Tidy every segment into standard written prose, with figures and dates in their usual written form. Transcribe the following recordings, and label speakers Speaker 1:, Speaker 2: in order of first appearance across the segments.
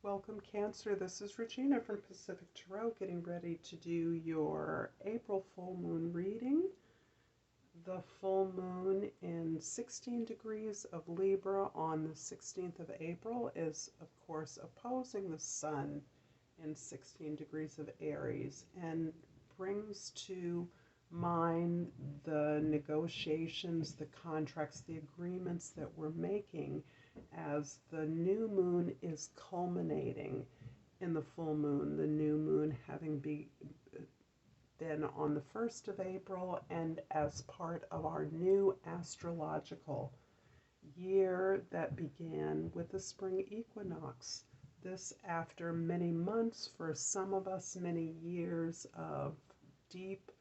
Speaker 1: Welcome, Cancer. This is Regina from Pacific Tarot, getting ready to do your April full moon reading. The full moon in 16 degrees of Libra on the 16th of April is, of course, opposing the sun in 16 degrees of Aries and brings to mind the negotiations, the contracts, the agreements that we're making as the new moon is culminating in the full moon, the new moon having been on the 1st of April and as part of our new astrological year that began with the spring equinox. This after many months, for some of us, many years of deep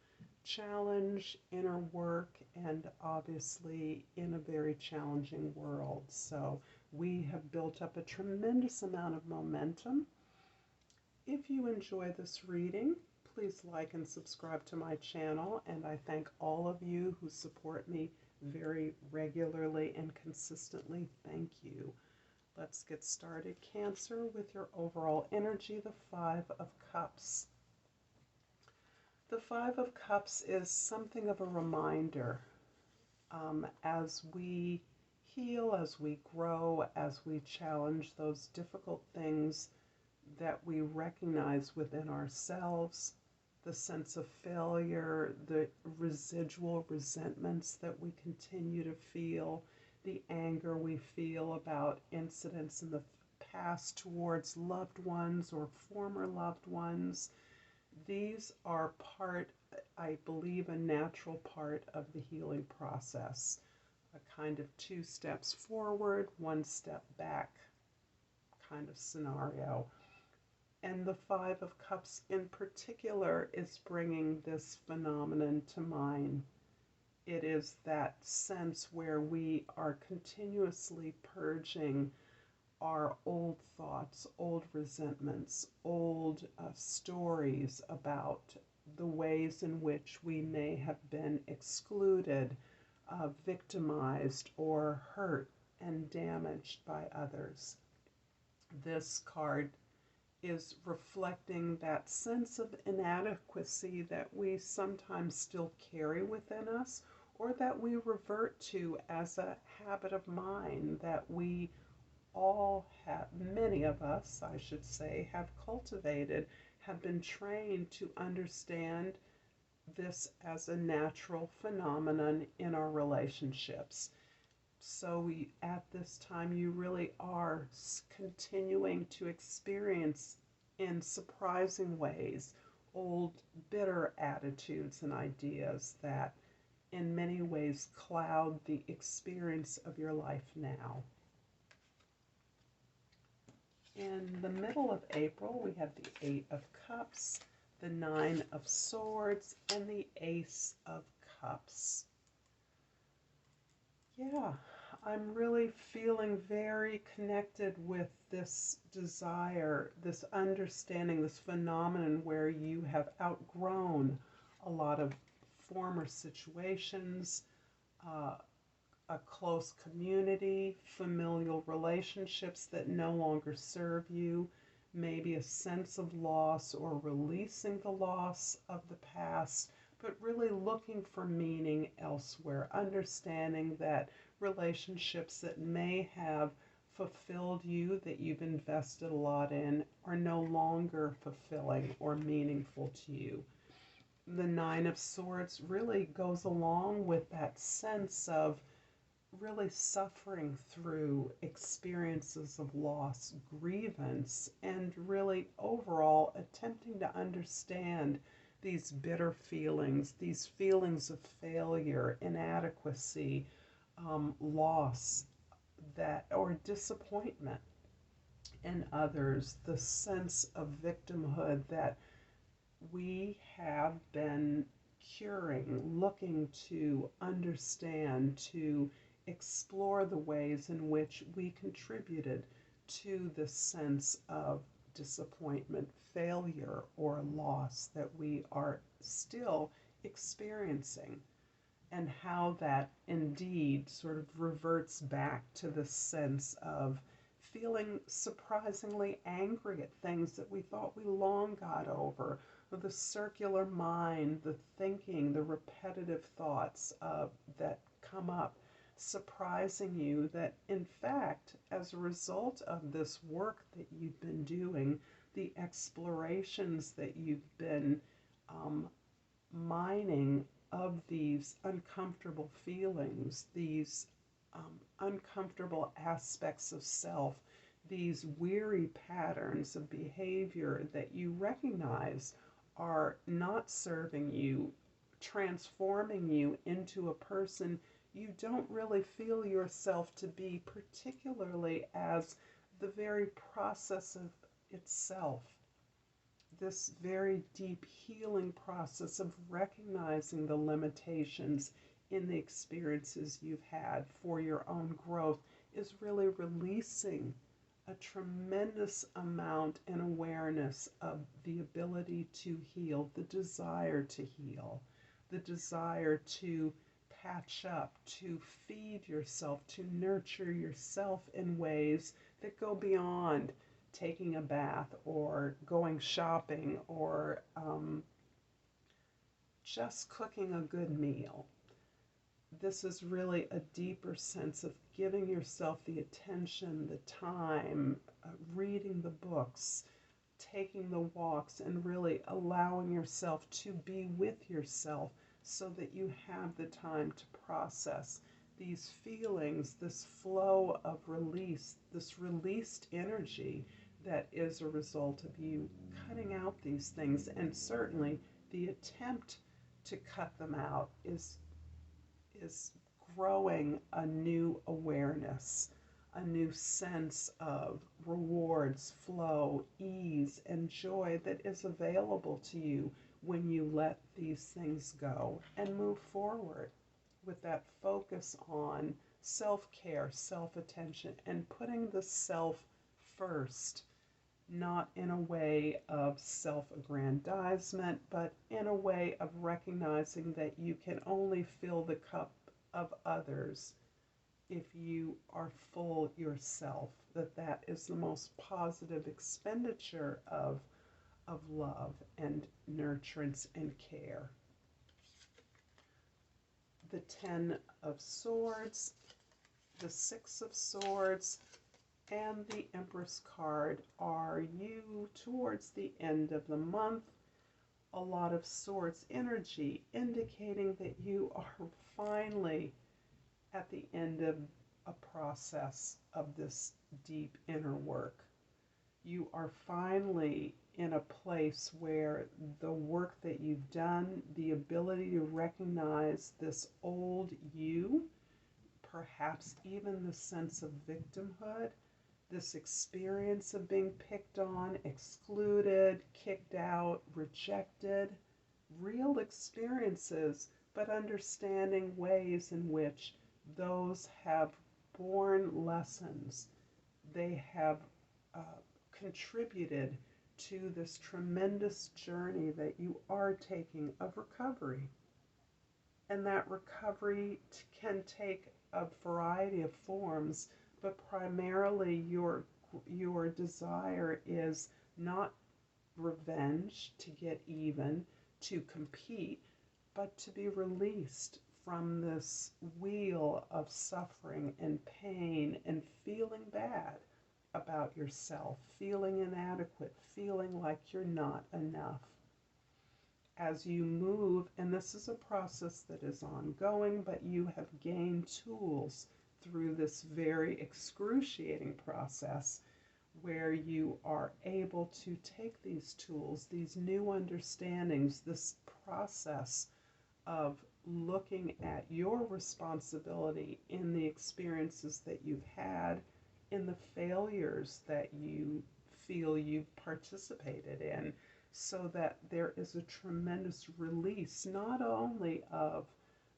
Speaker 1: challenge, inner work, and obviously in a very challenging world. So we have built up a tremendous amount of momentum. If you enjoy this reading, please like and subscribe to my channel, and I thank all of you who support me very regularly and consistently. Thank you. Let's get started, Cancer, with your overall energy, the Five of Cups. The Five of Cups is something of a reminder as we heal, as we grow, as we challenge those difficult things that we recognize within ourselves, the sense of failure, the residual resentments that we continue to feel, the anger we feel about incidents in the past towards loved ones or former loved ones. These are part, I believe, a natural part of the healing process, a kind of 2 steps forward, 1 step back kind of scenario. And the Five of Cups in particular is bringing this phenomenon to mind. It is that sense where we are continuously purging our old thoughts, old resentments, old stories about the ways in which we may have been excluded, victimized, or hurt and damaged by others. This card is reflecting that sense of inadequacy that we sometimes still carry within us, or that we revert to as a habit of mind that we all have, many of us, I should say, have cultivated, have been trained to understand this as a natural phenomenon in our relationships. So at this time, you really are continuing to experience in surprising ways old bitter attitudes and ideas that in many ways cloud the experience of your life now. In the middle of April, we have the 8 of Cups, the 9 of Swords, and the Ace of Cups. Yeah, I'm really feeling very connected with this desire, this understanding, this phenomenon where you have outgrown a lot of former situations, a close community, familial relationships that no longer serve you, maybe a sense of loss or releasing the loss of the past, but really looking for meaning elsewhere, understanding that relationships that may have fulfilled you, that you've invested a lot in, are no longer fulfilling or meaningful to you. The 9 of Swords really goes along with that sense of really suffering through experiences of loss, grievance, and really overall attempting to understand these bitter feelings, these feelings of failure, inadequacy, loss, that or disappointment in others, the sense of victimhood that we have been curing, looking to understand, to explore the ways in which we contributed to the sense of disappointment, failure, or loss that we are still experiencing, and how that indeed sort of reverts back to the sense of feeling surprisingly angry at things that we thought we long got over, the circular mind, the thinking, the repetitive thoughts that come up, surprising you that, in fact, as a result of this work that you've been doing, the explorations that you've been um, mining of these uncomfortable feelings, these uncomfortable aspects of self, these weary patterns of behavior that you recognize are not serving you, transforming you into a person you don't really feel yourself to be, particularly as the very process of itself, this very deep healing process of recognizing the limitations in the experiences you've had for your own growth is really releasing a tremendous amount in awareness of the ability to heal, the desire to heal, the desire to patch up, to feed yourself, to nurture yourself in ways that go beyond taking a bath or going shopping or just cooking a good meal. This is really a deeper sense of giving yourself the attention, the time, reading the books, taking the walks, and really allowing yourself to be with yourself so that you have the time to process these feelings, this flow of release, this released energy that is a result of you cutting out these things. And certainly the attempt to cut them out is growing a new awareness, a new sense of rewards, flow, ease, and joy that is available to you when you let these things go and move forward with that focus on self-care, self-attention, and putting the self first, not in a way of self-aggrandizement, but in a way of recognizing that you can only fill the cup of others if you are full yourself, that is the most positive expenditure of love and nurturance and care. The Ten of Swords, the Six of Swords, and the Empress card are you towards the end of the month. A lot of Swords energy indicating that you are finally at the end of a process of this deep inner work. You are finally in a place where the work that you've done, the ability to recognize this old you, perhaps even the sense of victimhood, this experience of being picked on, excluded, kicked out, rejected, real experiences, but understanding ways in which those have borne lessons. They have contributed to this tremendous journey that you are taking of recovery. And that recovery can take a variety of forms, but primarily your desire is not revenge, to get even, to compete, but to be released from this wheel of suffering and pain and feeling bad about yourself, feeling inadequate, feeling like you're not enough. As you move, and this is a process that is ongoing, but you have gained tools through this very excruciating process where you are able to take these tools, these new understandings, this process of looking at your responsibility in the experiences that you've had, in the failures that you feel you've participated in, so that there is a tremendous release, not only of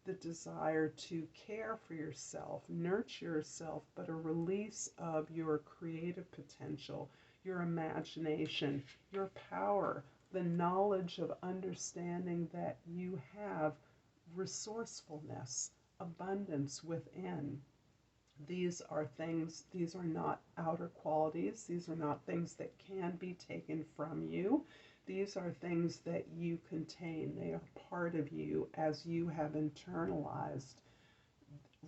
Speaker 1: the desire to care for yourself, nurture yourself, but a release of your creative potential, your imagination, your power, the knowledge of understanding that you have resourcefulness, abundance within. These are things, these are not outer qualities. These are not things that can be taken from you. These are things that you contain. They are part of you as you have internalized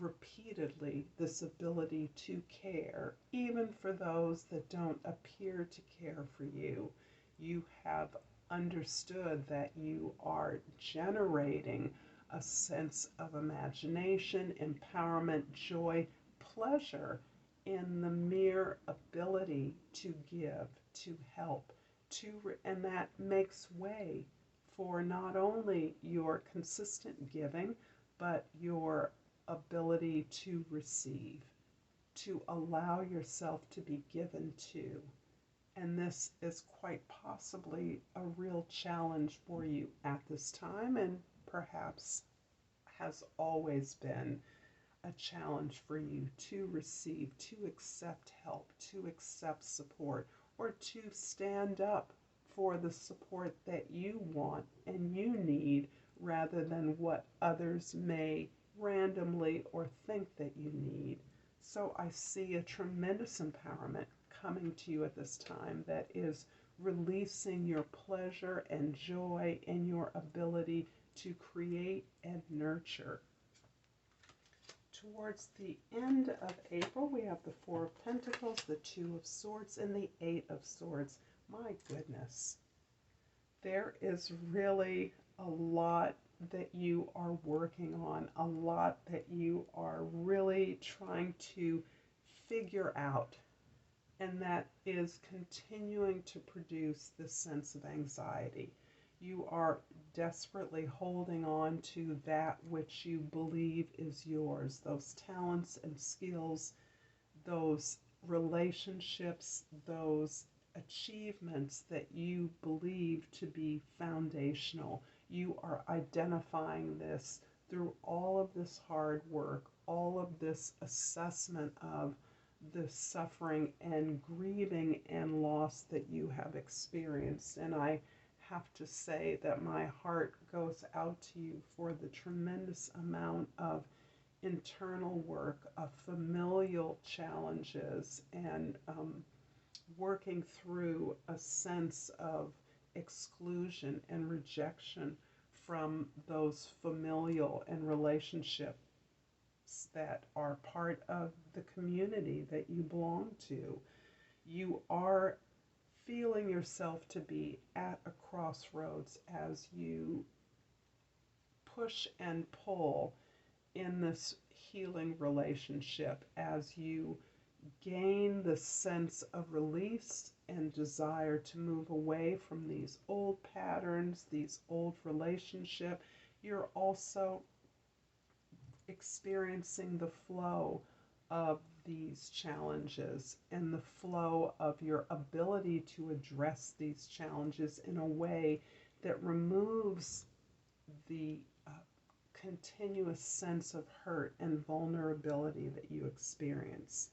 Speaker 1: repeatedly this ability to care, even for those that don't appear to care for you. You have understood that you are generating a sense of imagination, empowerment, joy, pleasure in the mere ability to give, to help, and that makes way for not only your consistent giving, but your ability to receive, to allow yourself to be given to. And this is quite possibly a real challenge for you at this time, and perhaps has always been a challenge for you to receive, to accept help, to accept support, or to stand up for the support that you want and you need rather than what others may randomly or think that you need. So I see a tremendous empowerment coming to you at this time that is releasing your pleasure and joy and your ability to create and nurture. Towards the end of April, we have the Four of Pentacles, the Two of Swords, and the Eight of Swords. My goodness. There is really a lot that you are working on, a lot that you are really trying to figure out, and that is continuing to produce this sense of anxiety. You are desperately holding on to that which you believe is yours, those talents and skills, those relationships, those achievements that you believe to be foundational. You are identifying this through all of this hard work, all of this assessment of the suffering and grieving and loss that you have experienced. And I have to say that my heart goes out to you for the tremendous amount of internal work, of familial challenges, and working through a sense of exclusion and rejection from those familial and relationships that are part of the community that you belong to. You are feeling yourself to be at a crossroads as you push and pull in this healing relationship, as you gain the sense of release and desire to move away from these old patterns, these old relationships. You're also experiencing the flow of these challenges and the flow of your ability to address these challenges in a way that removes the continuous sense of hurt and vulnerability that you experience,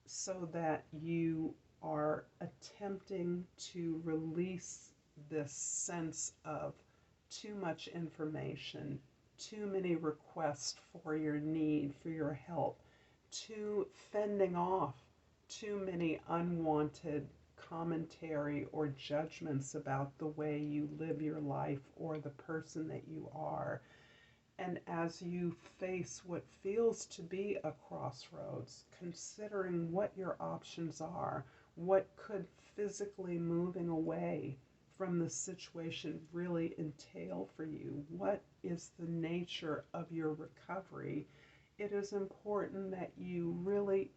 Speaker 1: so that you are attempting to release this sense of too much information, too many requests for your need, for your help, too fending off too many unwanted commentary or judgments about the way you live your life or the person that you are. And as you face what feels to be a crossroads, considering what your options are, what could physically moving away from the situation really entail for you, what is the nature of your recovery, it is important that you really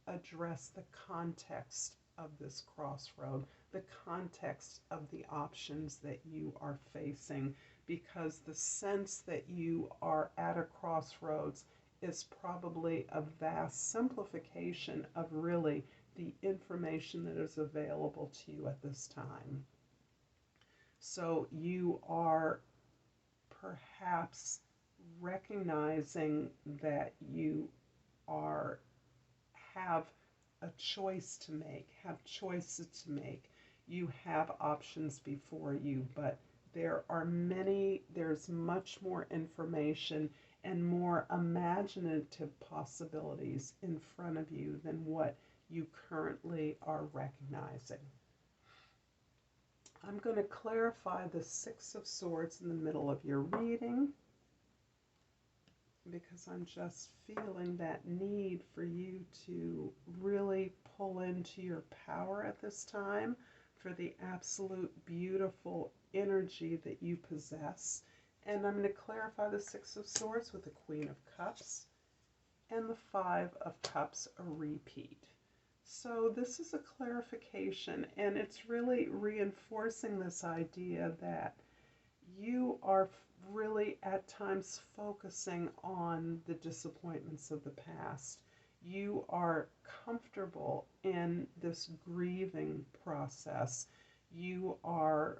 Speaker 1: address the context of this crossroad, the context of the options that you are facing, because the sense that you are at a crossroads is probably a vast simplification of really the information that is available to you at this time. So you are perhaps recognizing that you have a choice to make, have choices to make. You have options before you, but there's much more information and more imaginative possibilities in front of you than what you currently are recognizing. I'm going to clarify the Six of Swords in the middle of your reading because I'm just feeling that need for you to really pull into your power at this time, for the absolute beautiful energy that you possess. And I'm going to clarify the Six of Swords with the Queen of Cups and the Five of Cups, a repeat. So this is a clarification, and it's really reinforcing this idea that you are really at times focusing on the disappointments of the past. You are comfortable in this grieving process. You are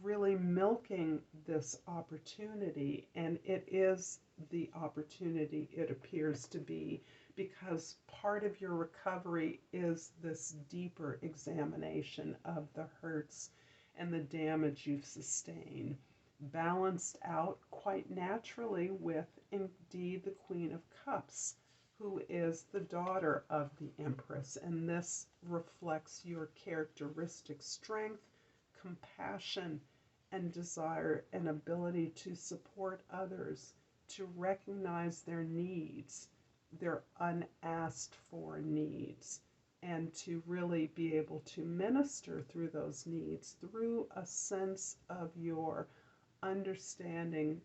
Speaker 1: really milking this opportunity, and it is the opportunity it appears to be, because part of your recovery is this deeper examination of the hurts and the damage you've sustained, balanced out quite naturally with indeed the Queen of Cups, who is the daughter of the Empress, and this reflects your characteristic strength, compassion, and desire and ability to support others, to recognize their needs, their unasked for needs, and to really be able to minister through those needs through a sense of your understanding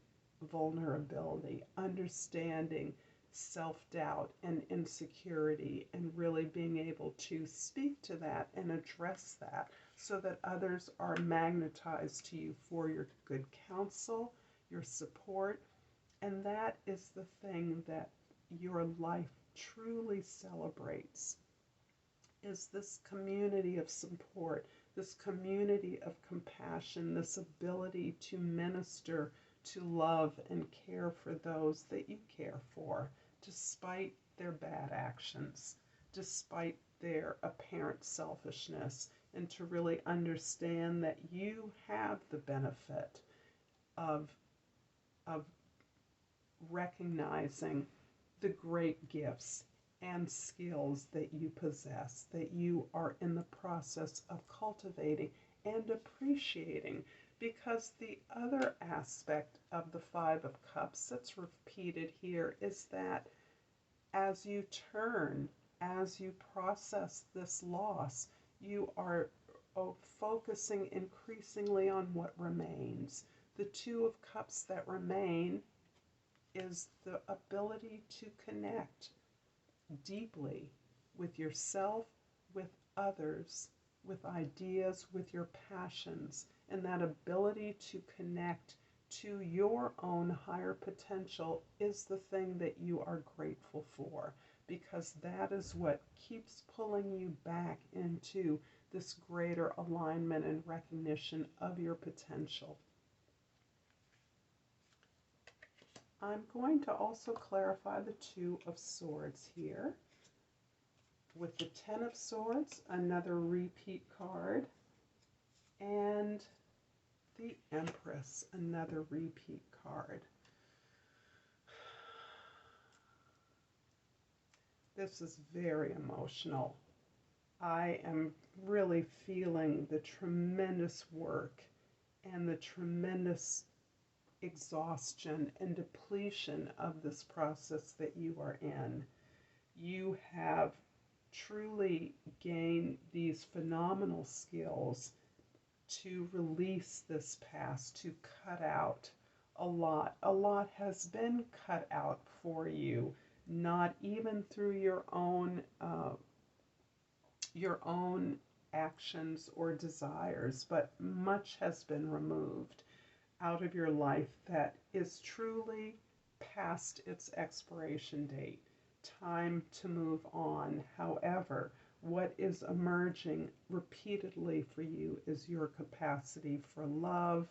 Speaker 1: vulnerability, understanding self-doubt and insecurity, and really being able to speak to that and address that so that others are magnetized to you for your good counsel, your support. And that is the thing that your life truly celebrates, is this community of support, this community of compassion, this ability to minister, to love and care for those that you care for, despite their bad actions, despite their apparent selfishness, and to really understand that you have the benefit of recognizing the great gifts and skills that you possess, that you are in the process of cultivating and appreciating. Because the other aspect of the Five of Cups that's repeated here is that as you turn, as you process this loss, you are focusing increasingly on what remains. The Two of Cups that remain is the ability to connect deeply with yourself, with others, with ideas, with your passions, and that ability to connect to your own higher potential is the thing that you are grateful for, because that is what keeps pulling you back into this greater alignment and recognition of your potential. I'm going to also clarify the Two of Swords here with the Ten of Swords, another repeat card, and the Empress, another repeat card. This is very emotional. I am really feeling the tremendous work and the tremendous exhaustion and depletion of this process that you are in. You have truly gained these phenomenal skills to release this past, to cut out a lot. A lot has been cut out for you, not even through your own actions or desires, but much has been removed out of your life that is truly past its expiration date. Time to move on. However, what is emerging repeatedly for you is your capacity for love,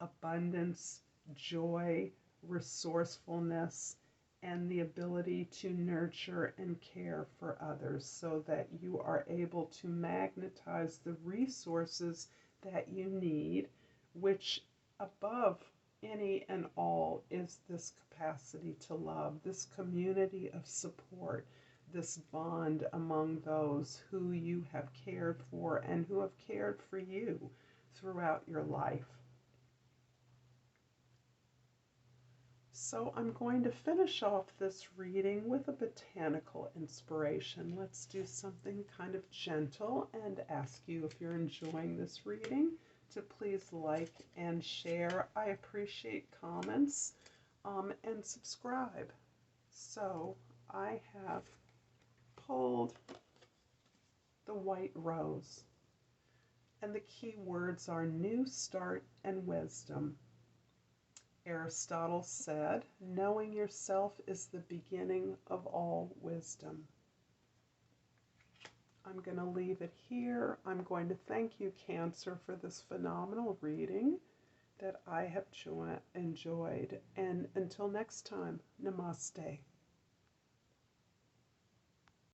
Speaker 1: abundance, joy, resourcefulness, and the ability to nurture and care for others so that you are able to magnetize the resources that you need, which above any and all is this capacity to love, this community of support, this bond among those who you have cared for and who have cared for you throughout your life. So I'm going to finish off this reading with a botanical inspiration. Let's do something kind of gentle and ask you, if you're enjoying this reading, to please like and share. I appreciate comments and subscribe. So I have pulled the white rose, and the key words are new start and wisdom. Aristotle said, knowing yourself is the beginning of all wisdom. I'm going to leave it here. I'm going to thank you, Cancer, for this phenomenal reading that I have enjoyed. And until next time, Namaste.